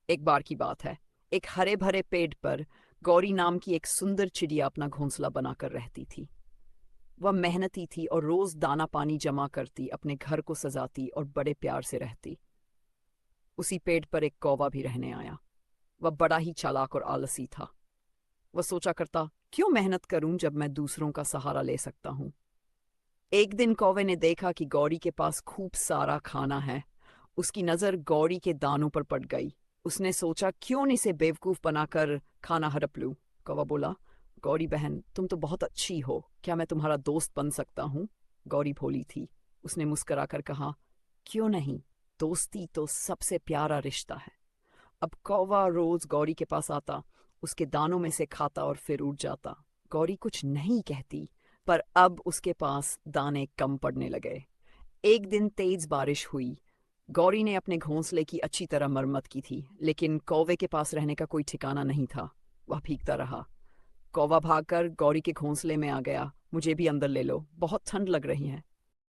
एक बार की बात है। एक हरे भरे पेड़ पर गौरी नाम की एक सुंदर चिड़िया अपना घोंसला बनाकर रहती थी। वह मेहनती थी और रोज दाना पानी जमा करती, अपने घर को सजाती और बड़े प्यार से रहती। उसी पेड़ पर एक कौवा भी रहने आया। वह बड़ा ही चालाक और आलसी था। वह सोचा करता, क्यों मेहनत करूं जब मैं दूसरों का सहारा ले सकता हूं। एक दिन कौवे ने देखा कि गौरी के पास खूब सारा खाना है। उसकी नजर गौरी के दानों पर पड़ गई। उसने सोचा, क्यों न इसे बेवकूफ बनाकर खाना हड़प लूं। कौवा बोला, गौरी बहन, तुम तो बहुत अच्छी हो, क्या मैं तुम्हारा दोस्त बन सकता हूँ। गौरी भोली थी। उसने मुस्कुराकर कहा, क्यों नहीं, दोस्ती तो सबसे प्यारा रिश्ता है। अब कौवा रोज गौरी के पास आता, उसके दानों में से खाता और फिर उड़ जाता। गौरी कुछ नहीं कहती, पर अब उसके पास दाने कम पड़ने लगे। एक दिन तेज बारिश हुई। गौरी ने अपने घोंसले की अच्छी तरह मरम्मत की थी, लेकिन कौवे के पास रहने का कोई ठिकाना नहीं था। वह भीगता रहा। कौवा भागकर गौरी के घोंसले में आ गया। मुझे भी अंदर ले लो, बहुत ठंड लग रही है।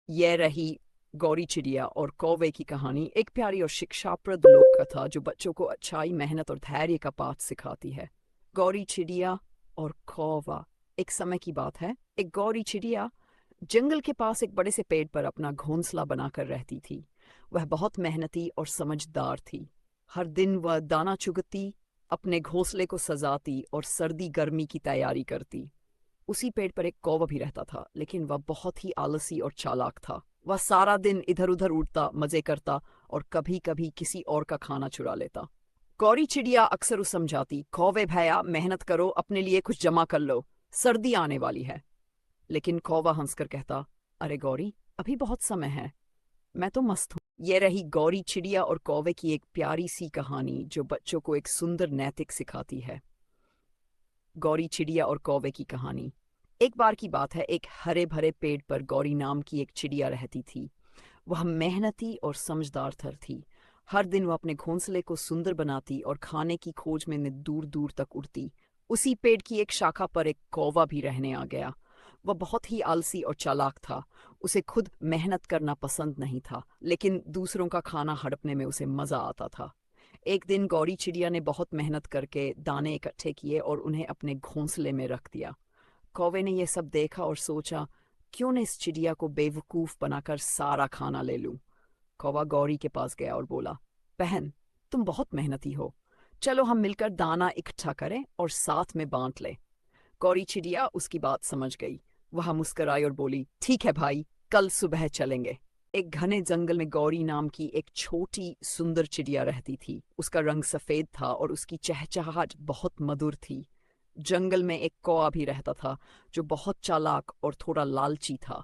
यह रही गौरी चिड़िया और कौवे की कहानी, एक प्यारी और शिक्षाप्रद लोक कथा जो बच्चों को अच्छाई, मेहनत और धैर्य का पाठ सिखाती है। गौरी चिड़िया और कौवा। एक समय की बात है। एक गौरी चिड़िया जंगल के पास एक बड़े से पेड़ पर अपना घोंसला बनाकर रहती थी। वह बहुत मेहनती और समझदार थी। हर दिन वह दाना चुगती, अपने घोंसले को सजाती और सर्दी गर्मी की तैयारी करती। उसी पेड़ पर एक कौवा भी रहता था, लेकिन वह बहुत ही आलसी और चालाक था। वह सारा दिन इधर उधर उड़ता, मजे करता और कभी कभी किसी और का खाना चुरा लेता। गौरी चिड़िया अक्सर उसे समझाती, कौवे भैया मेहनत करो, अपने लिए कुछ जमा कर लो, सर्दी आने वाली है। लेकिन कौवा हंसकर कहता, अरे गौरी, अभी बहुत समय है, मैं तो मस्त हूँ। ये रही गौरी चिड़िया और कौवे की एक प्यारी सी कहानी जो बच्चों को एक सुंदर नैतिक सिखाती है। गौरी चिड़िया और कौवे की कहानी। एक बार की बात है। एक हरे भरे पेड़ पर गौरी नाम की एक चिड़िया रहती थी। वह मेहनती और समझदार थी। हर दिन वह अपने घोंसले को सुंदर बनाती और खाने की खोज में दूर दूर तक उड़ती। उसी पेड़ की एक शाखा पर एक कौवा भी रहने आ गया। वह बहुत ही आलसी और चालाक था। उसे खुद मेहनत करना पसंद नहीं था, लेकिन दूसरों का खाना हड़पने में उसे मजा आता था। एक दिन गौरी चिड़िया ने बहुत मेहनत करके दाने इकट्ठे किए और उन्हें अपने घोंसले में रख दिया। कौवे ने यह सब देखा और सोचा, क्यों न इस चिड़िया को बेवकूफ बनाकर सारा खाना ले लूं। कौवा गौरी के पास गया और बोला, बहन, तुम बहुत मेहनती हो, चलो हम मिलकर दाना इकट्ठा करें और साथ में बांट लें। गौरी चिड़िया उसकी बात समझ गई। वह मुस्कुराई और बोली, ठीक है भाई, कल सुबह चलेंगे। एक घने जंगल में गौरी नाम की एक छोटी सुंदर चिड़िया रहती थी। उसका रंग सफेद था और उसकी चहचहाहट बहुत मधुर थी। जंगल में एक कौआ भी रहता था जो बहुत चालाक और थोड़ा लालची था।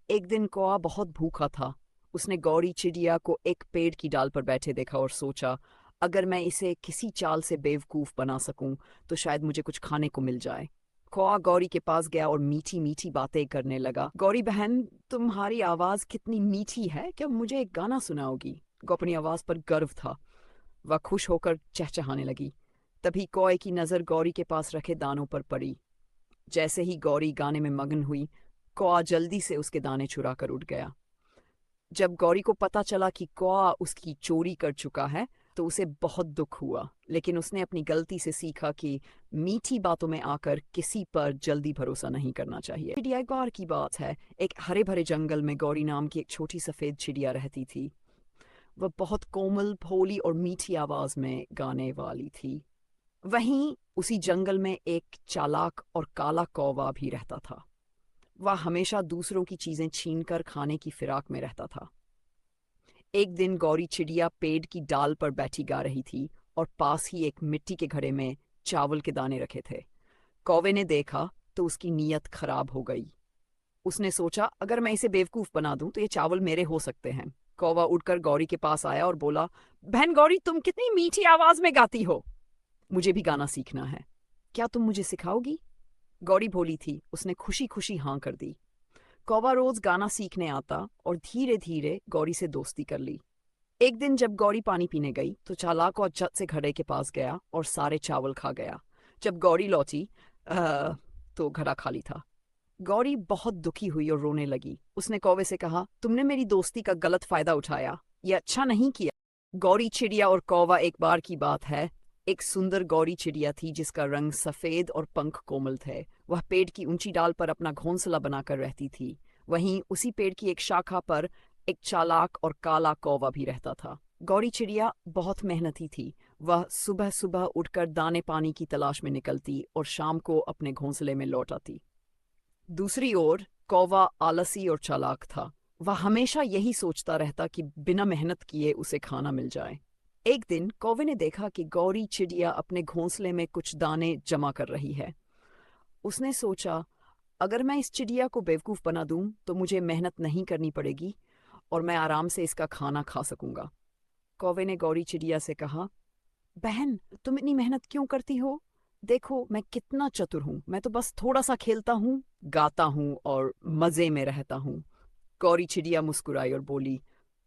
एक दिन कौआ बहुत भूखा था। उसने गौरी चिड़िया को एक पेड़ की डाल पर बैठे देखा और सोचा, अगर मैं इसे किसी चाल से बेवकूफ बना सकूं तो शायद मुझे कुछ खाने को मिल जाए। कौआ गौरी के पास गया और मीठी मीठी बातें करने लगा। गौरी बहन, तुम्हारी आवाज कितनी मीठी है, क्या मुझे एक गाना सुनाओगी। को अपनी आवाज पर गर्व था। वह खुश होकर चहचहाने लगी। तभी कौए की नजर गौरी के पास रखे दानों पर पड़ी। जैसे ही गौरी गाने में मगन हुई, कौआ जल्दी से उसके दाने चुरा कर उड़ गया। जब गौरी को पता चला कि कौआ उसकी चोरी कर चुका है, तो उसे बहुत दुख हुआ, लेकिन उसने अपनी गलती से सीखा कि मीठी बातों में आकर किसी पर जल्दी भरोसा नहीं करना चाहिए। चिड़िया एक बार की बात है। एक हरे भरे जंगल में गौरी नाम की एक छोटी सफेद चिड़िया रहती थी। वह बहुत कोमल, भोली और मीठी आवाज में गाने वाली थी। वहीं उसी जंगल में एक चालाक और काला कौवा भी रहता था। वह हमेशा दूसरों की चीजें छीनकर खाने की फिराक में रहता था। एक दिन गौरी चिड़िया पेड़ की डाल पर बैठी गा रही थी और पास ही एक मिट्टी के घड़े में चावल के दाने रखे थे। कौवे ने देखा तो उसकी नीयत खराब हो गई। उसने सोचा, अगर मैं इसे बेवकूफ बना दूं तो ये चावल मेरे हो सकते हैं। कौवा उठकर गौरी के पास आया और बोला, बहन गौरी, तुम कितनी मीठी आवाज में गाती हो, मुझे भी गाना सीखना है, क्या तुम मुझे सिखाओगी। गौरी भोली थी। उसने खुशी खुशी हाँ कर दी। कौवा रोज गाना सीखने आता और धीरे धीरे गौरी से दोस्ती कर ली। एक दिन जब गौरी पानी पीने गई तो चालाक और झट से घड़े के पास गया और सारे चावल खा गया। जब गौरी लौटी तो घड़ा खाली था। गौरी बहुत दुखी हुई और रोने लगी। उसने कौवे से कहा, तुमने मेरी दोस्ती का गलत फायदा उठाया, ये अच्छा नहीं किया। गौरी चिड़िया और कौवा। एक बार की बात है, एक सुंदर गौरी चिड़िया थी जिसका रंग सफेद और पंख कोमल थे। वह पेड़ की ऊंची डाल पर अपना घोंसला बनाकर रहती थी। वहीं उसी पेड़ की एक शाखा पर एक चालाक और काला कौवा भी रहता था। गौरी चिड़िया बहुत मेहनती थी। वह सुबह सुबह उठकर दाने पानी की तलाश में निकलती और शाम को अपने घोंसले में लौट आती। दूसरी ओर कौवा आलसी और चालाक था। वह हमेशा यही सोचता रहता कि बिना मेहनत किए उसे खाना मिल जाए। एक दिन कौवे ने देखा कि गौरी चिड़िया अपने घोंसले में कुछ दाने जमा कर रही है। उसने सोचा, अगर मैं इस चिड़िया को बेवकूफ़ बना दूं तो मुझे मेहनत नहीं करनी पड़ेगी और मैं आराम से इसका खाना खा सकूंगा। कौवे ने गौरी चिड़िया से कहा, बहन, तुम इतनी मेहनत क्यों करती हो? देखो मैं कितना चतुर हूँ। मैं तो बस थोड़ा सा खेलता हूँ, गाता हूँ और मजे में रहता हूँ। गौरी चिड़िया मुस्कुराई और बोली,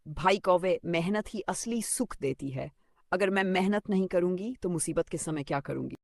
भाई कौवे, मेहनत ही असली सुख देती है। अगर मैं मेहनत नहीं करूंगी तो मुसीबत के समय क्या करूंगी?